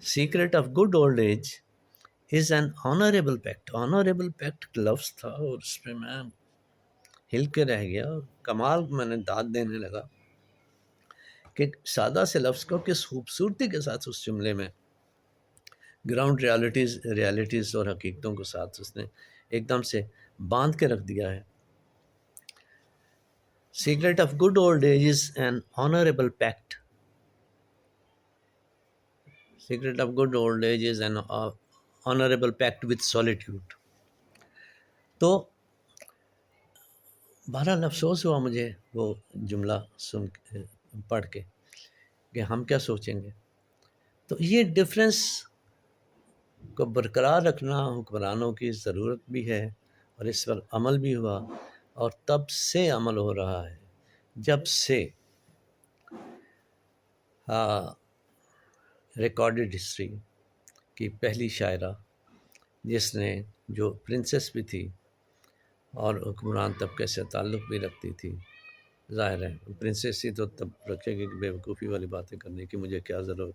Secret of good old age is an honorable pact. Honorable pact لفظ تھا اور اس پہ میں ہل کے رہ گیا، اور کمال میں نے داد دینے لگا کہ سادہ سے لفظ کو کس خوبصورتی کے ساتھ اس جملے میں گراؤنڈ ریالٹیز اور حقیقتوں کے ساتھ اس نے ایک دم سے باندھ کے رکھ دیا ہے۔ Secret of good old age is an honorable pact. Secret of good old age is an honorable pact with solitude. تو بہرحال افسوس ہوا مجھے وہ جملہ پڑھ کے کہ ہم کیا سوچیں گے. تو یہ ڈفرینس کو برقرار رکھنا حکمرانوں کی ضرورت بھی ہے، اور اس پر عمل بھی ہوا، اور تب سے عمل ہو رہا ہے جب سے ریکارڈڈ ہسٹری کی پہلی شاعرہ، جس نے جو پرنسس بھی تھی اور حکمران طبقے سے تعلق بھی رکھتی تھی. ظاہر ہے پرنسس ہی تو تب رکھے گی، بے وقوفی والی باتیں کرنے کی مجھے کیا ضرورت.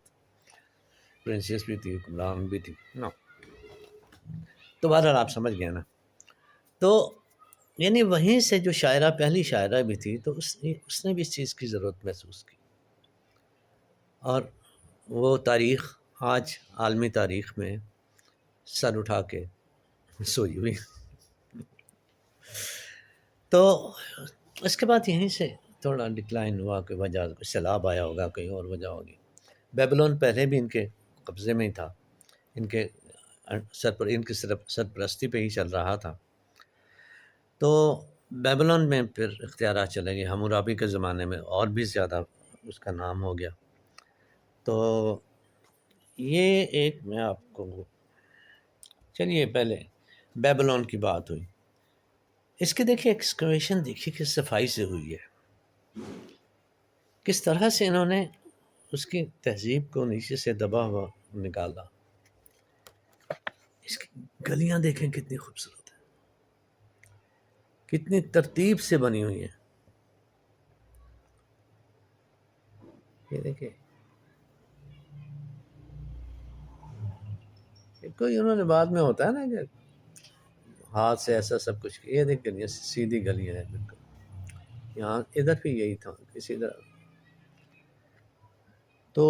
پرنسس بھی تھی، حکمران بھی تھی. نو تو بہرحال آپ سمجھ گئے نا. تو یعنی وہیں سے جو شاعرہ پہلی شاعرہ بھی تھی، تو اس نے بھی اس چیز کی ضرورت محسوس کی، اور وہ تاریخ آج عالمی تاریخ میں سر اٹھا کے سوئی ہوئی. تو اس کے بعد یہیں سے تھوڑا ڈکلائن ہوا، کہ وجہ سیلاب آیا ہوگا، کہیں اور وجہ ہوگی. بیبلون پہلے بھی ان کے قبضے میں ہی تھا، ان کے ان کی سرپرستی پہ ہی چل رہا تھا. تو بیبلون میں پھر اختیارات چلے گئے. حمورابی کے زمانے میں اور بھی زیادہ اس کا نام ہو گیا. تو یہ ایک میں آپ کو چلیے پہلے بیبلون کی بات ہوئی. اس کے دیکھیے ایکسکویشن دیکھیے کس صفائی سے ہوئی ہے، کس طرح سے انہوں نے اس کی تہذیب کو نیچے سے دبا ہوا نکالا. اس کی گلیاں دیکھیں کتنی خوبصورت ہیں، کتنی ترتیب سے بنی ہوئی ہیں. یہ دیکھیں، کوئی انہوں نے بعد میں ہوتا ہے نا کہ ہاتھ سے ایسا سب کچھ. یہ دیکھ گلیاں سیدھی گلیاں ہیں بالکل. یہاں ادھر بھی یہی تھا کسی طرح. تو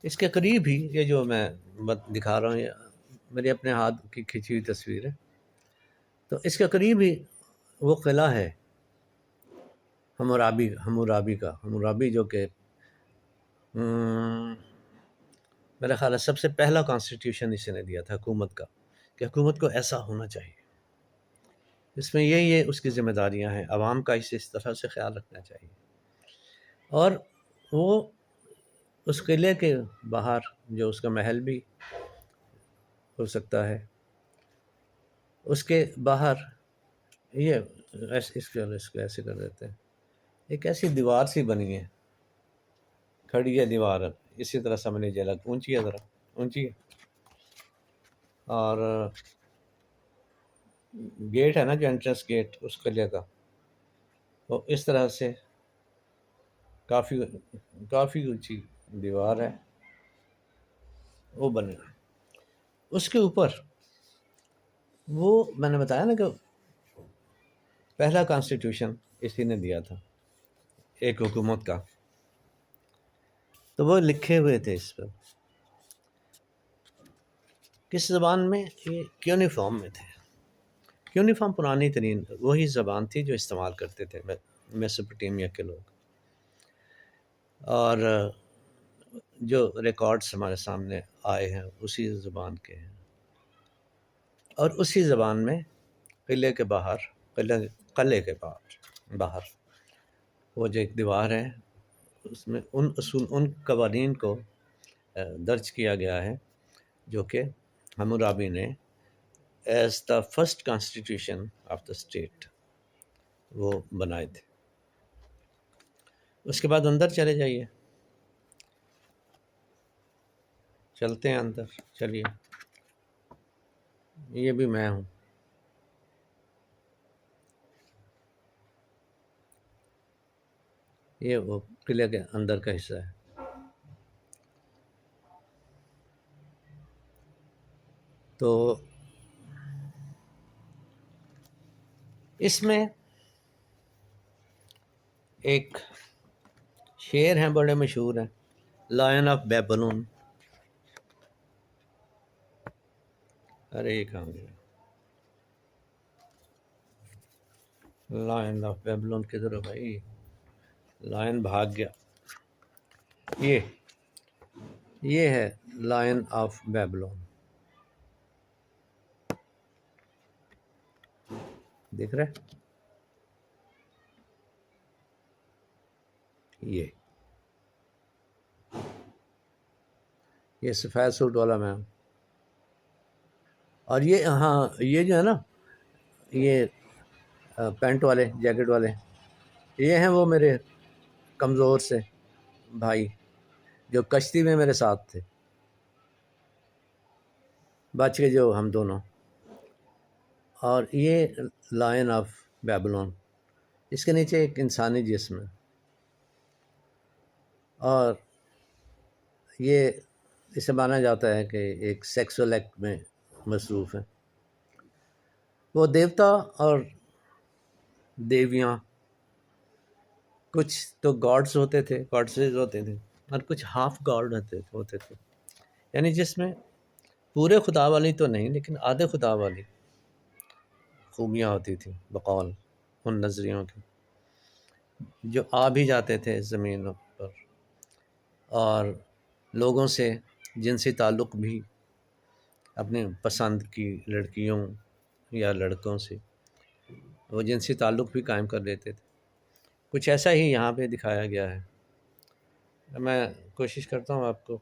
اس کے قریب ہی یہ جو میں دکھا رہا ہوں، یہ میرے اپنے ہاتھ کی کھینچی ہوئی تصویر ہے. تو اس کے قریب ہی وہ قلعہ ہے حمورابی کا. حمورابی جو کہ میرا خیال ہے سب سے پہلا کانسٹیٹیوشن اس نے دیا تھا حکومت کا، کہ حکومت کو ایسا ہونا چاہیے. اس میں یہ اس کی ذمہ داریاں ہیں، عوام کا اس طرح سے خیال رکھنا چاہیے. اور وہ اس قلعے کے باہر جو اس کا محل بھی ہو سکتا ہے، اس کے باہر یہ اس کو ایسے کر دیتے ہیں، ایک ایسی دیوار سی بنی ہے، کھڑی ہے دیوار، اسی طرح سمجھ لیجیے. الگ اونچی ہے، ذرا اونچی ہے. اور گیٹ ہے نا جو انٹرنس گیٹ اس قلعے کا، وہ اس طرح سے کافی اونچی دیوار ہے وہ بنے. اس کے اوپر وہ میں نے بتایا نا کہ پہلا کانسٹیٹیوشن اسی نے دیا تھا ایک حکومت کا. تو وہ لکھے ہوئے تھے اس پر کس زبان میں؟ یہ کیونیفارم میں تھے. کیونیفارم پرانی ترین وہی زبان تھی جو استعمال کرتے تھے میسوپوٹیمیا کے لوگ، اور جو ریکارڈز ہمارے سامنے آئے ہیں اسی زبان کے ہیں. اور اسی زبان میں قلعے کے باہر وہ جو ایک دیوار ہے، اس میں ان قوانین کو درج کیا گیا ہے جو کہ حمورابی نے as the first constitution of the state وہ بنائے تھے. اس کے بعد اندر چلے جائیے، چلتے ہیں اندر. چلیے، یہ بھی میں ہوں. یہ وہ قلعے کے اندر کا حصہ ہے. تو اس میں ایک شعر ہیں بڑے مشہور ہیں، لائن آف بیبلون. ارے یہ کہاں گیا؟ لائن آف بیبلون کدھر ہے بھائی؟ لائن بھاگ گیا. یہ ہے لائن آف بیبلون. دیکھ رہے؟ یہ سفید سوٹ والا میں ہوں، اور یہ ہاں یہ جو ہے نا، یہ پینٹ والے جیکٹ والے، یہ ہیں وہ میرے کمزور سے بھائی جو کشتی میں میرے ساتھ تھے، بچ کے جو ہم دونوں. اور یہ لائن آف بیبلون، اس کے نیچے ایک انسانی جسم ہے، اور یہ اسے مانا جاتا ہے کہ ایک سیکسول ایکٹ میں مصروف ہے. وہ دیوتا اور دیویاں، کچھ تو گاڈز ہوتے تھے، گاڈسز ہوتے تھے، اور کچھ ہاف گاڈ ہوتے تھے، یعنی جس میں پورے خدا والی تو نہیں لیکن آدھے خدا والی خوبیاں ہوتی تھیں بقول ان نظریوں کی، جو آ بھی جاتے تھے زمین پر، اور لوگوں سے جنسی تعلق بھی اپنے پسند کی لڑکیوں یا لڑکوں سے وہ جنسی تعلق بھی قائم کر لیتے تھے. کچھ ایسا ہی یہاں پہ دکھایا گیا ہے. میں کوشش کرتا ہوں آپ کو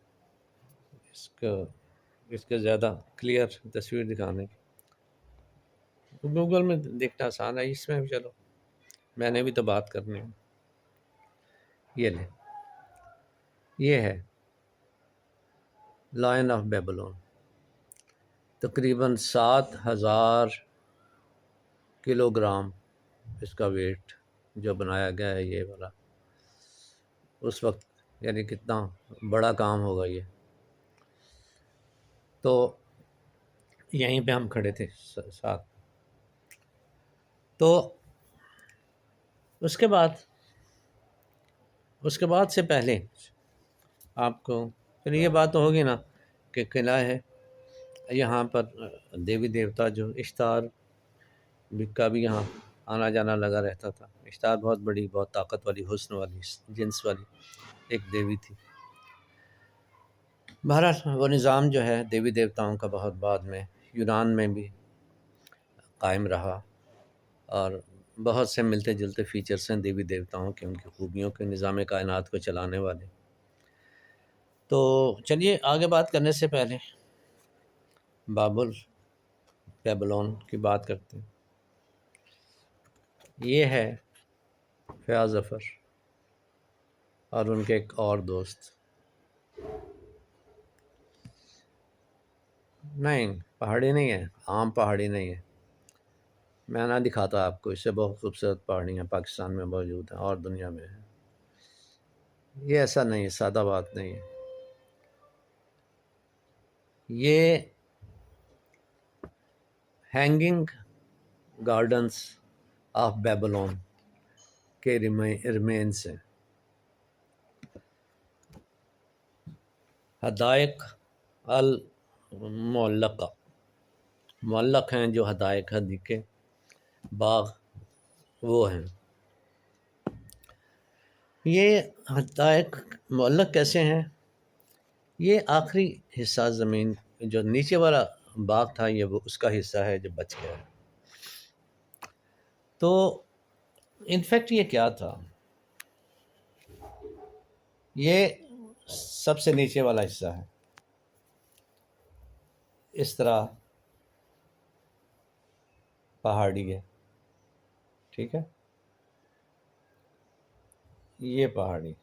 اس کے زیادہ کلیئر تصویر دکھانے کی. گوگل میں دیکھنا آسان ہے، اس میں بھی چلو میں نے بھی تو بات کرنی ہے. یہ لیں، یہ ہے لائن آف بیبلون، تقریباً 7,000 کلو گرام اس کا ویٹ جو بنایا گیا ہے یہ والا. اس وقت یعنی کتنا بڑا کام ہوگا یہ. تو یہیں پہ ہم کھڑے تھے ساتھ. تو اس کے بعد سے پہلے آپ کو پھر یہ بات تو ہوگی نا کہ قلعہ ہے یہاں پر، دیوی دیوتا جو اشتار کا بھی یہاں آنا جانا لگا رہتا تھا. اشتار بہت بڑی، بہت طاقت والی، حسن والی، جنس والی ایک دیوی تھی. بہرحال وہ نظام جو ہے دیوی دیوتاؤں کا بہت بعد میں یونان میں بھی قائم رہا، اور بہت سے ملتے جلتے فیچرز ہیں دیوی دیوتاؤں کے، ان کی خوبیوں کے، نظام کائنات کو چلانے والے. تو چلیے آگے بات کرنے سے پہلے بیبلون کی بات کرتے ہیں. یہ ہے فیاض ظفر اور ان کے ایک اور دوست. نہیں پہاڑی نہیں ہے، عام پہاڑی نہیں ہے. میں نہ دکھاتا آپ کو، اس سے بہت خوبصورت پہاڑیاں پاکستان میں موجود ہیں اور دنیا میں ہیں. یہ ایسا نہیں ہے، سادہ بات نہیں ہے. یہ ہینگنگ گارڈنز آف بیبلون کے ریمینس ہیں. حدائق المعلقہ، معلق ہیں جو حدائق کے باغ وہ ہیں. یہ حدائق معلق کیسے ہیں؟ یہ آخری حصہ زمین جو نیچے والا باغ تھا، یہ وہ اس کا حصہ ہے جو بچ گیا ہے. تو انفیکٹ یہ کیا تھا؟ یہ سب سے نیچے والا حصہ ہے، اس طرح پہاڑی ہے، ٹھیک ہے. یہ پہاڑی،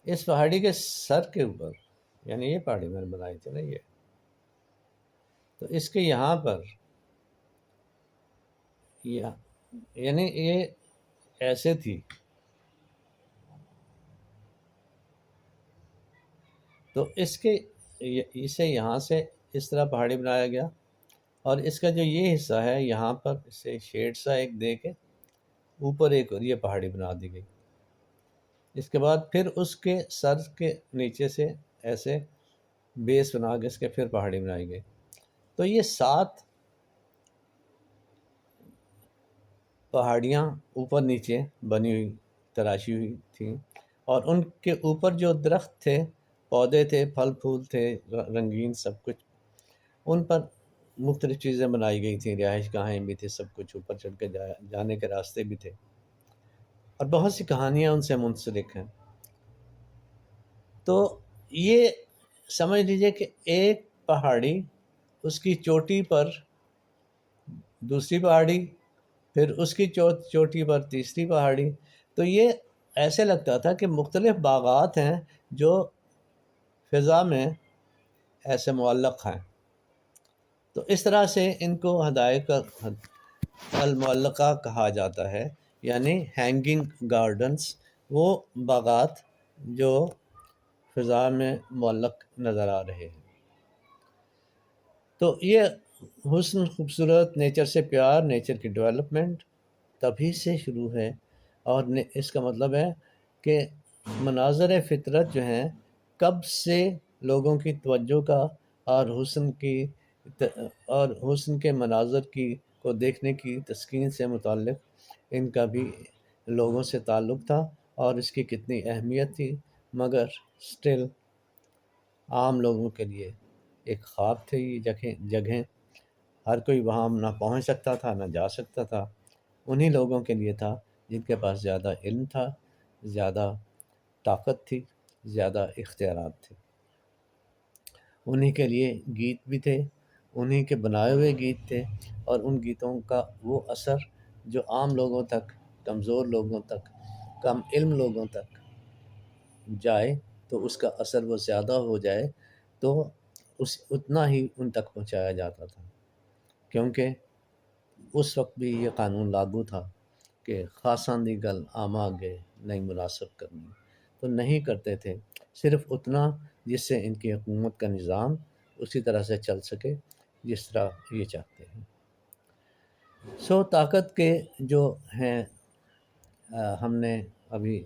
اس پہاڑی کے سر کے اوپر، یعنی یہ پہاڑی میں نے بنائی تھی نا یہ، تو اس کے یہاں پر یعنی یہ ایسے تھی، تو اسے یہاں سے اس طرح پہاڑی بنایا گیا، اور اس کا جو یہ حصہ ہے یہاں پر اسے شیڈ سا ایک دے کے اوپر ایک اور یہ پہاڑی بنا دی گئی. اس کے بعد پھر اس کے سر کے نیچے سے ایسے بیس بنا کے اس کے پھر پہاڑی بنائی گئی. تو یہ 7 پہاڑیاں اوپر نیچے بنی ہوئی، تراشی ہوئی تھیں، اور ان کے اوپر جو درخت تھے، پودے تھے، پھل پھول تھے، رنگین سب کچھ، ان پر مختلف چیزیں بنائی گئی تھیں، رہائش گاہیں بھی تھے، سب کچھ اوپر چڑھ کے جانے کے راستے بھی تھے، اور بہت سی کہانیاں ان سے منسلک ہیں۔ تو یہ سمجھ لیجئے کہ ایک پہاڑی، اس کی چوٹی پر دوسری پہاڑی، پھر اس کی چوٹی پر تیسری پہاڑی، تو یہ ایسے لگتا تھا کہ مختلف باغات ہیں جو فضا میں ایسے معلق ہیں۔ تو اس طرح سے ان کو حدائق المعلقہ کہا جاتا ہے، یعنی ہینگنگ گارڈنز، وہ باغات جو فضا میں معلق نظر آ رہے ہیں۔ تو یہ حسن، خوبصورت، نیچر سے پیار، نیچر کی ڈیولپمنٹ تبھی سے شروع ہے، اور اس کا مطلب ہے کہ مناظر فطرت جو ہیں کب سے لوگوں کی توجہ کا اور حسن کے مناظر کی کو دیکھنے کی تسکین سے متعلق ان کا بھی لوگوں سے تعلق تھا، اور اس کی کتنی اہمیت تھی، مگر سٹل عام لوگوں کے لیے ایک خواب تھے یہ جگہیں۔ ہر کوئی وہاں نہ پہنچ سکتا تھا، نہ جا سکتا تھا۔ انہی لوگوں کے لیے تھا جن کے پاس زیادہ علم تھا، زیادہ طاقت تھی، زیادہ اختیارات تھے۔ انہی کے لیے گیت بھی تھے، انہی کے بنائے ہوئے گیت تھے، اور ان گیتوں کا وہ اثر جو عام لوگوں تک، کمزور لوگوں تک، کم علم لوگوں تک جائے، تو اس کا اثر وہ زیادہ ہو جائے، تو اتنا ہی ان تک پہنچایا جاتا تھا، کیونکہ اس وقت بھی یہ قانون لاگو تھا کہ خاصاں دی گل عام آگے نہیں مناسب کرنی، تو نہیں کرتے تھے، صرف اتنا جس سے ان کی حکومت کا نظام اسی طرح سے چل سکے جس طرح یہ چاہتے ہیں۔ طاقت کے جو ہیں، ہم نے ابھی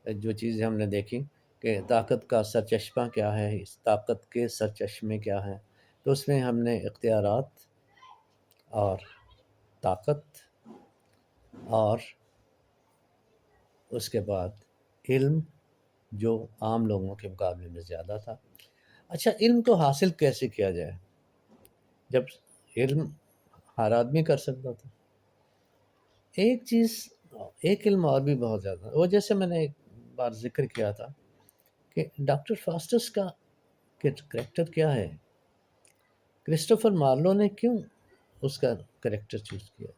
جو چیزیں ہم نے دیکھی کہ طاقت کا سرچشمہ کیا ہے، اس طاقت کے سرچشمے کیا ہیں، تو اس میں ہم نے اختیارات اور طاقت، اور اس کے بعد علم جو عام لوگوں کے مقابلے میں زیادہ تھا۔ اچھا، علم کو حاصل کیسے کیا جائے جب علم ہر آدمی کر سکتا تھا؟ ایک علم اور بھی بہت زیادہ، وہ جیسے میں نے ایک بار ذکر کیا تھا کہ ڈاکٹر فاسٹس کا کریکٹر کیا ہے، کرسٹوفر مارلو نے کیوں اس کا کریکٹر چوز کیا؟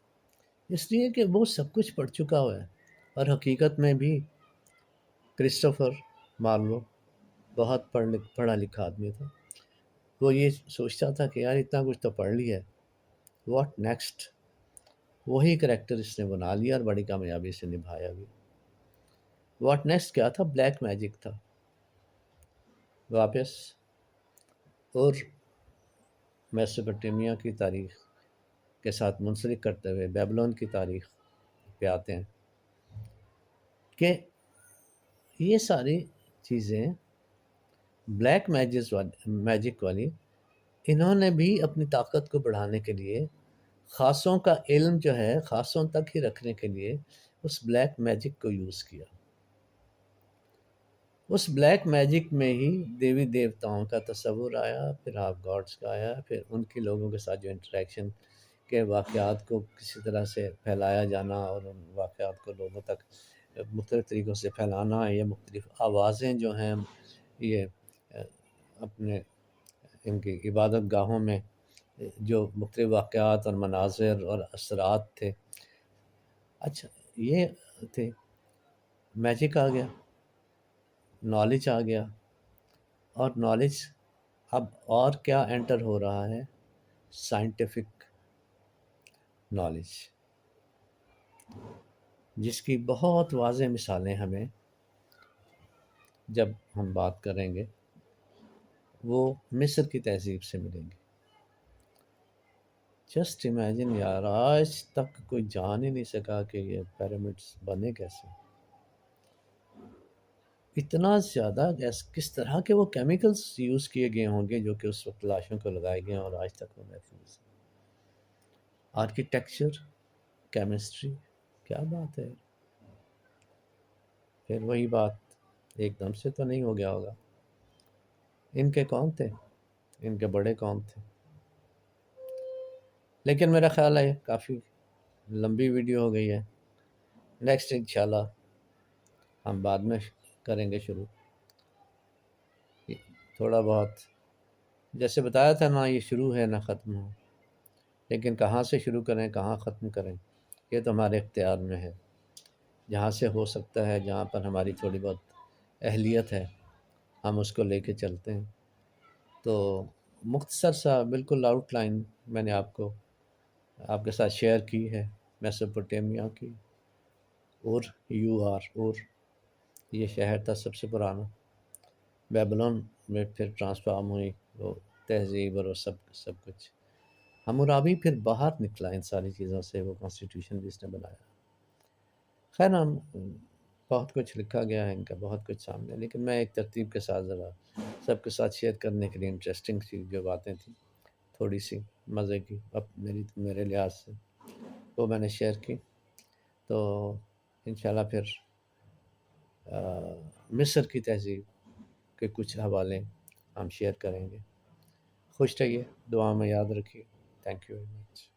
اس لیے کہ وہ سب کچھ پڑھ چکا ہوا ہے، اور حقیقت میں بھی کرسٹوفر مارلو بہت پڑھا لکھا آدمی تھا۔ وہ یہ سوچتا تھا کہ یار اتنا کچھ تو پڑھ لیا ہے، واٹ نیکسٹ؟ وہی کریکٹر اس نے بنا لیا اور بڑی کامیابی سے نبھایا بھی۔ واٹ نیکسٹ کیا تھا؟ بلیک میجک تھا۔ واپس اور میسوپوٹیمیا کی تاریخ کے ساتھ منسلک کرتے ہوئے بیبلون کی تاریخ پہ آتے ہیں کہ یہ ساری چیزیں بلیک میجک والی، انہوں نے بھی اپنی طاقت کو بڑھانے کے لیے، خاصوں کا علم جو ہے خاصوں تک ہی رکھنے کے لیے، اس بلیک میجک کو یوز کیا۔ اس بلیک میجک میں ہی دیوی دیوتاؤں کا تصور آیا، پھر ہاف گاڈس کا آیا، پھر ان کے لوگوں کے ساتھ جو انٹریکشن کے واقعات کو کسی طرح سے پھیلایا جانا، اور ان واقعات کو لوگوں تک مختلف طریقوں سے پھیلانا، یا مختلف آوازیں جو ہیں یہ اپنے ان کی عبادت گاہوں میں جو مختلف واقعات اور مناظر اور اثرات تھے، اچھا یہ تھے، میجک آ گیا، نالج آ گیا، اور نالج اب اور کیا انٹر ہو رہا ہے؟ سائنٹیفک نالج، جس کی بہت واضح مثالیں ہمیں جب ہم بات کریں گے وہ مصر کی تہذیب سے ملیں گی۔ جسٹ امیجن یار، آج تک کوئی جان ہی نہیں سکا کہ یہ پیرامڈس بنے کیسے، اتنا زیادہ کس طرح کے وہ کیمیکلز یوز کیے گئے ہوں گے جو کہ اس وقت لاشوں کو لگائے گئے ہیں، اور آج تک وہ محفوظ ہیں۔ آرکیٹیکچر، کیمسٹری، کیا بات ہے! پھر وہی بات، ایک دم سے تو نہیں ہو گیا ہوگا۔ ان کے کون تھے؟ ان کے بڑے کون تھے؟ لیکن میرا خیال ہے کافی لمبی ویڈیو ہو گئی ہے، نیکسٹ انشاءاللہ ہم بعد میں کریں گے شروع. تھوڑا بہت جیسے بتایا تھا نا، یہ شروع ہے نہ ختم ہو، لیکن کہاں سے شروع کریں کہاں ختم کریں یہ تو ہمارے اختیار میں ہے. جہاں سے ہو سکتا ہے، جہاں پر ہماری تھوڑی بہت اہلیت ہے، ہم اس کو لے کے چلتے ہیں. تو مختصر سا بالکل آؤٹ لائن میں نے آپ کے ساتھ شیئر کی ہے میسوپوٹیمیا کی. اور اور یہ شہر تھا سب سے پرانا، بیبلون میں پھر ٹرانسفارم ہوئی وہ تہذیب اور وہ سب کچھ. حمورابی پھر باہر نکلا ان ساری چیزوں سے، وہ کانسٹیٹیوشن بھی اس نے بنایا. خیر ہم بہت کچھ لکھا گیا ہے ان کا، بہت کچھ سامنے، لیکن میں ایک ترتیب کے ساتھ ذرا سب کے ساتھ شیئر کرنے کے لیے انٹرسٹنگ سی جو باتیں تھیں تھوڑی سی مزے کی اب میرے لحاظ سے وہ میں نے شیئر کی. تو انشاءاللہ پھر مصر کی تہذیب کے کچھ حوالے ہم شیئر کریں گے. خوش رہیے، دعا میں یاد رکھیے. Thank you very much.